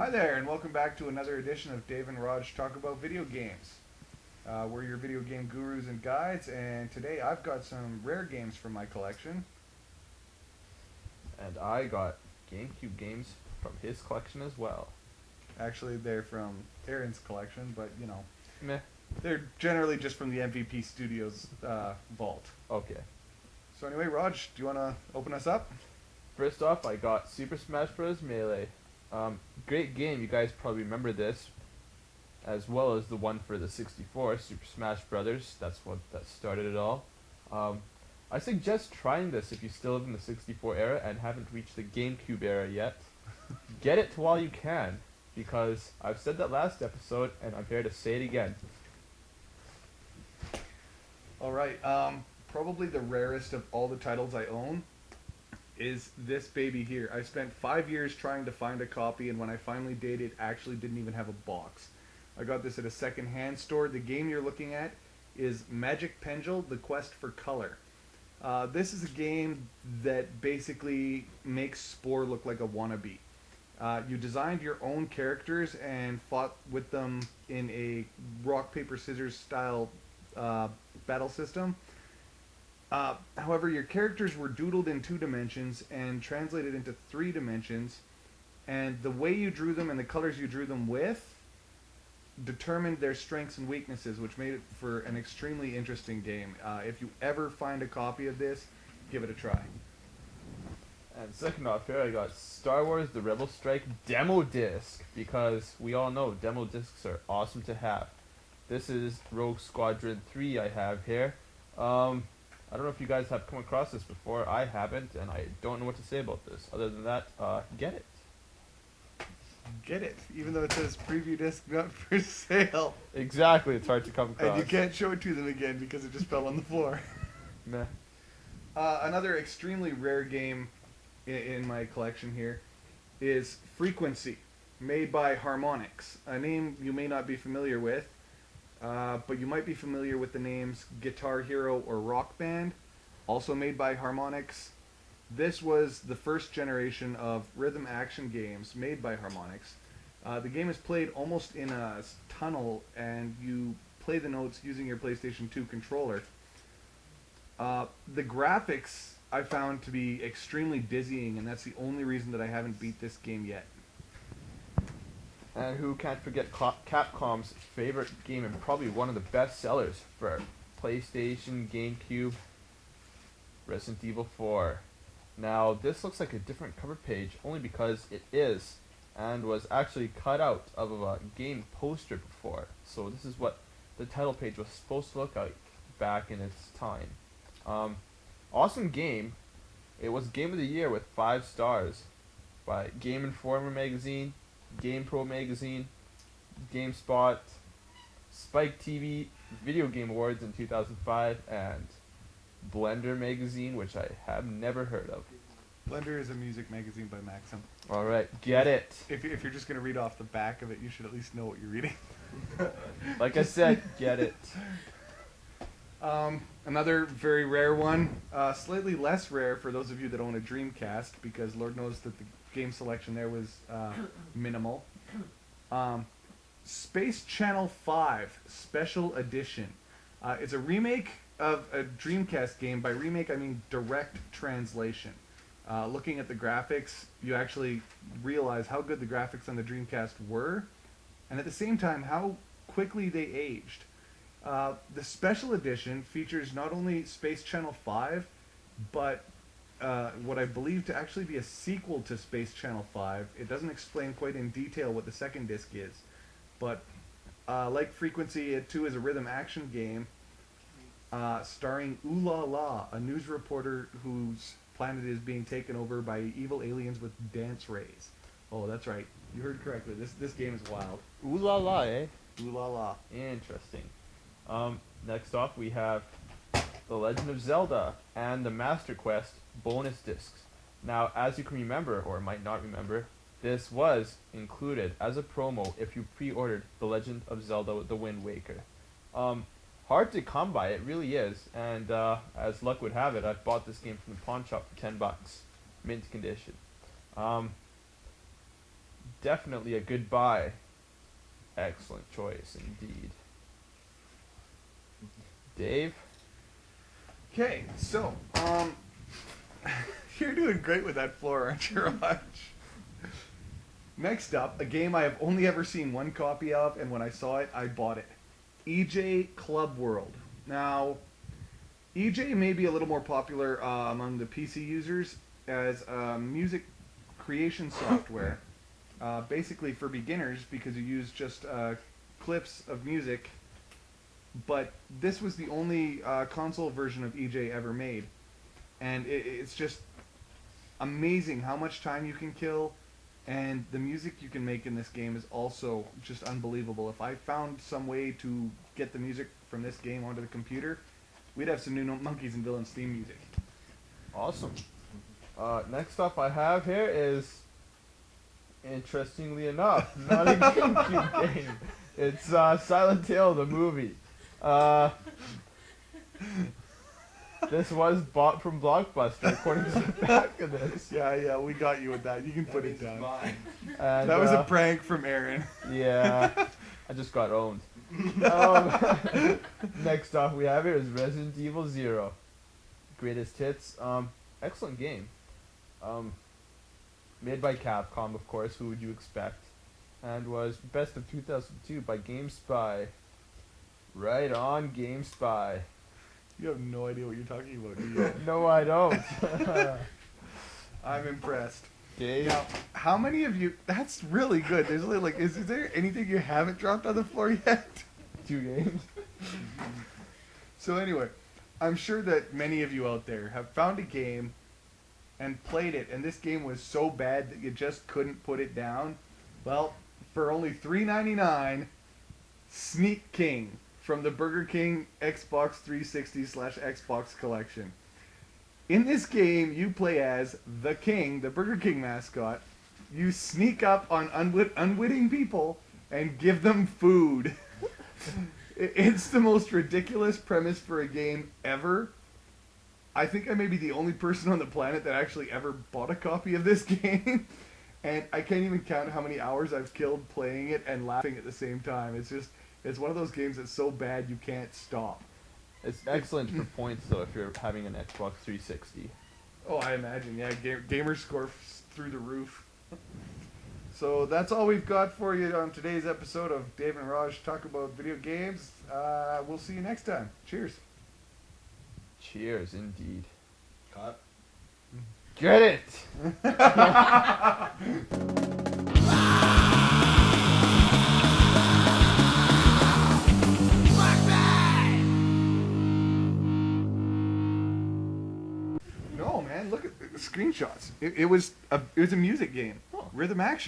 Hi there, and welcome back to another edition of Dave and Raj Talk About Video Games. We're your video game gurus and guides, and today I've got some rare games from my collection. And I got GameCube games from his collection as well. Actually, they're from Aaron's collection, but Meh. they're generally just from the MVP Studios vault. Okay. So anyway, Raj, do you want to open us up? First off, I got Super Smash Bros. Melee. Great game. You guys probably remember this, as well as the one for the 64, Super Smash Brothers. That's what that started it all. I suggest trying this if you still live in the 64 era and haven't reached the GameCube era yet. Get it while you can, because I've said that last episode, and I'm here to say it again. All right. Probably the rarest of all the titles I own is this baby here. I spent 5 years trying to find a copy, and when I finally did, it actually didn't even have a box. I got this at a second-hand store. The game you're looking at is Magic Pengel, The Quest for Color. This is a game that basically makes Spore look like a wannabe. You designed your own characters and fought with them in a rock, paper, scissors style battle system. However, your characters were doodled in 2 dimensions and translated into 3 dimensions, and the way you drew them and the colors you drew them with determined their strengths and weaknesses, which made it for an extremely interesting game. If you ever find a copy of this, give it a try. And second off here, I got Star Wars The Rebel Strike Demo Disc, because we all know demo discs are awesome to have. This is Rogue Squadron 3 I have here. I don't know if you guys have come across this before. I haven't, and I don't know what to say about this. Other than that, get it. Get it, even though it says preview disc not for sale. Exactly, it's hard to come across. And you can't show it to them again because it just fell on the floor. Meh. Another extremely rare game in my collection here is Frequency, made by Harmonix, a name you may not be familiar with, but you might be familiar with the names Guitar Hero or Rock Band, also made by Harmonix. This was the first generation of rhythm action games made by Harmonix. The game is played almost in a tunnel, and you play the notes using your PlayStation 2 controller. The graphics I found to be extremely dizzying, and that's the only reason that I haven't beat this game yet. And who can't forget Capcom's favorite game and probably one of the best sellers for PlayStation, GameCube, Resident Evil 4. Now, this looks like a different cover page only because it is, and was actually cut out of a game poster before. So this is what the title page was supposed to look like back in its time. Awesome game. It was Game of the Year with 5 stars by Game Informer magazine, GamePro magazine, GameSpot, Spike TV Video Game Awards in 2005, and Blender magazine, which I have never heard of. Blender is a music magazine by Maxim. Alright, get it. If you're just going to read off the back of it, you should at least know what you're reading. Like I said, get it. Another very rare one, slightly less rare for those of you that own a Dreamcast, because Lord knows that the game selection there was minimal. Space Channel 5 Special Edition. It's a remake of a Dreamcast game. By remake, I mean direct translation. Looking at the graphics, you actually realize how good the graphics on the Dreamcast were, and at the same time, how quickly they aged. The Special Edition features not only Space Channel 5, but what I believe to actually be a sequel to Space Channel 5. It doesn't explain quite in detail what the second disc is, but like Frequency, it too is a rhythm action game starring Ooh La La, a news reporter whose planet is being taken over by evil aliens with dance rays. Oh, that's right. You heard correctly. This game is wild. Ooh la la, eh? Ooh La La. Interesting. Next off we have The Legend of Zelda and the Master Quest bonus discs. Now, as you can remember, or might not remember, this was included as a promo if you pre-ordered The Legend of Zelda The Wind Waker. Hard to come by, it really is, and as luck would have it, I've bought this game from the pawn shop for $10, mint condition. definitely a good buy. Excellent choice indeed. Dave? Okay, so you're doing great with that floor, aren't you, Raj? Next up, a game I have only ever seen one copy of, and when I saw it, I bought it. EJ Club World. Now, EJ may be a little more popular among the PC users as music creation software, basically for beginners because you use just clips of music. But this was the only console version of EJ ever made, and it's just amazing how much time you can kill, and the music you can make in this game is also just unbelievable. If I found some way to get the music from this game onto the computer, we'd have some new Monkeys and Villains theme music. Awesome. Next up I have here is, interestingly enough, not a GameCube game. It's Silent Hill, the movie. This was bought from Blockbuster, according to the back of this. Yeah, we got you with that. You can put it down. Mine. And, That was a prank from Aaron. Yeah, I just got owned. Next off we have here is Resident Evil 0. Greatest hits. Excellent game. Made by Capcom, of course, who would you expect? And was best of 2002 by GameSpy. Right on, GameSpy. You have no idea what you're talking about, do you? No, I don't. I'm impressed. Dave? Now, how many of you... That's really good. There's only like... Is there anything you haven't dropped on the floor yet? 2 games. So anyway, I'm sure that many of you out there have found a game and played it, and this game was so bad that you just couldn't put it down. Well, for only $3.99, Sneak King from the Burger King Xbox 360/Xbox collection. In this game, you play as the King, the Burger King mascot. You sneak up on unwitting people and give them food. It's the most ridiculous premise for a game ever. I think I may be the only person on the planet that actually ever bought a copy of this game. And I can't even count how many hours I've killed playing it and laughing at the same time. It's one of those games that's so bad you can't stop. It's excellent for points, though, if you're having an Xbox 360. Oh, I imagine. Yeah, gamer score through the roof. So that's all we've got for you on today's episode of Dave and Raj Talk About Video Games. We'll see you next time. Cheers. Cheers, indeed. Cut. Get it! No, man, look at the screenshots. It was a music game. Oh. Rhythm action.